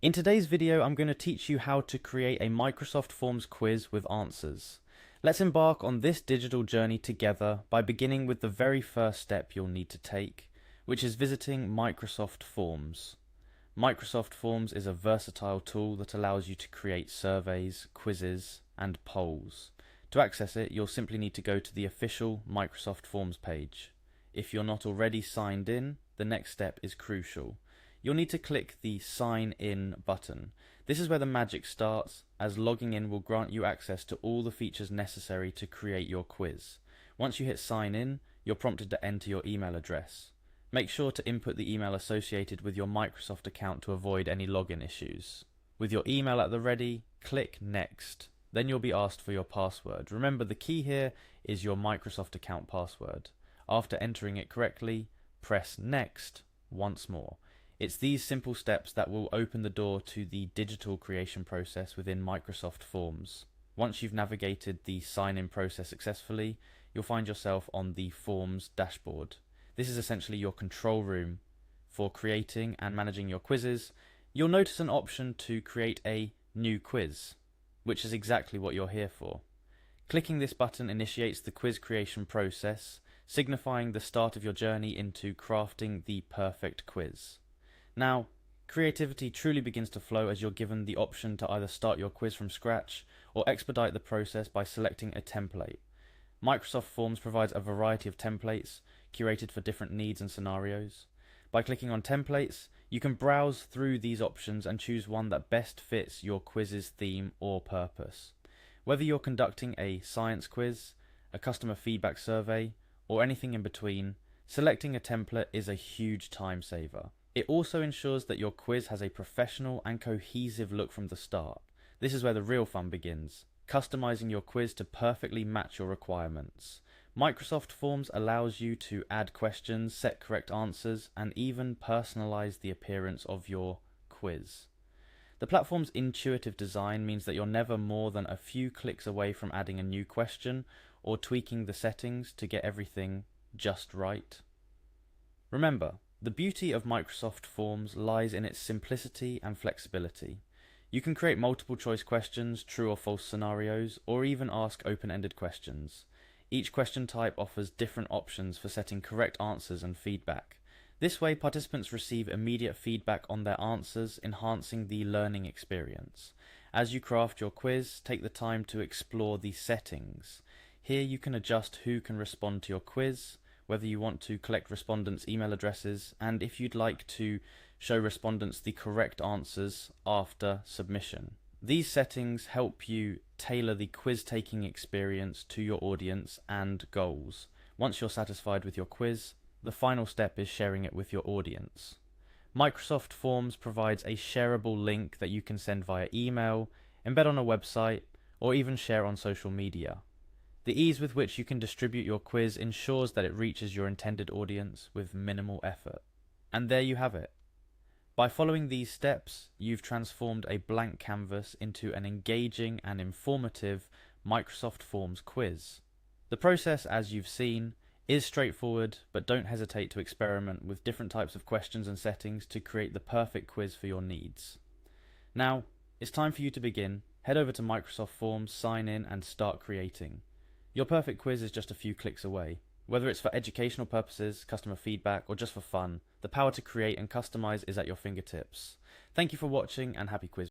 In today's video, I'm going to teach you how to create a Microsoft Forms quiz with answers. Let's embark on this digital journey together by beginning with the very first step you'll need to take, which is visiting Microsoft Forms. Microsoft Forms is a versatile tool that allows you to create surveys, quizzes, and polls. To access it, you'll simply need to go to the official Microsoft Forms page. If you're not already signed in, the next step is crucial. You'll need to click the Sign In button. This is where the magic starts, as logging in will grant you access to all the features necessary to create your quiz. Once you hit Sign In, you're prompted to enter your email address. Make sure to input the email associated with your Microsoft account to avoid any login issues. With your email at the ready, click Next. Then you'll be asked for your password. Remember, the key here is your Microsoft account password. After entering it correctly, press Next once more. It's these simple steps that will open the door to the digital creation process within Microsoft Forms. Once you've navigated the sign-in process successfully, you'll find yourself on the Forms dashboard. This is essentially your control room for creating and managing your quizzes. You'll notice an option to create a new quiz, which is exactly what you're here for. Clicking this button initiates the quiz creation process, signifying the start of your journey into crafting the perfect quiz. Now, creativity truly begins to flow as you're given the option to either start your quiz from scratch or expedite the process by selecting a template. Microsoft Forms provides a variety of templates curated for different needs and scenarios. By clicking on templates, you can browse through these options and choose one that best fits your quiz's theme or purpose. Whether you're conducting a science quiz, a customer feedback survey, or anything in between, selecting a template is a huge time saver. It also ensures that your quiz has a professional and cohesive look from the start. This is where the real fun begins, customizing your quiz to perfectly match your requirements. Microsoft Forms allows you to add questions, set correct answers, and even personalize the appearance of your quiz. The platform's intuitive design means that you're never more than a few clicks away from adding a new question or tweaking the settings to get everything just right. Remember, the beauty of Microsoft Forms lies in its simplicity and flexibility. You can create multiple choice questions, true or false scenarios, or even ask open-ended questions. Each question type offers different options for setting correct answers and feedback. This way, participants receive immediate feedback on their answers, enhancing the learning experience. As you craft your quiz, take the time to explore the settings. Here you can adjust who can respond to your quiz, whether you want to collect respondents' email addresses, and if you'd like to show respondents the correct answers after submission. These settings help you tailor the quiz-taking experience to your audience and goals. Once you're satisfied with your quiz, the final step is sharing it with your audience. Microsoft Forms provides a shareable link that you can send via email, embed on a website, or even share on social media. The ease with which you can distribute your quiz ensures that it reaches your intended audience with minimal effort. And there you have it. By following these steps, you've transformed a blank canvas into an engaging and informative Microsoft Forms quiz. The process, as you've seen, is straightforward, but don't hesitate to experiment with different types of questions and settings to create the perfect quiz for your needs. Now, it's time for you to begin. Head over to Microsoft Forms, sign in, and start creating. Your perfect quiz is just a few clicks away. Whether it's for educational purposes, customer feedback, or just for fun, the power to create and customize is at your fingertips. Thank you for watching and happy quiz.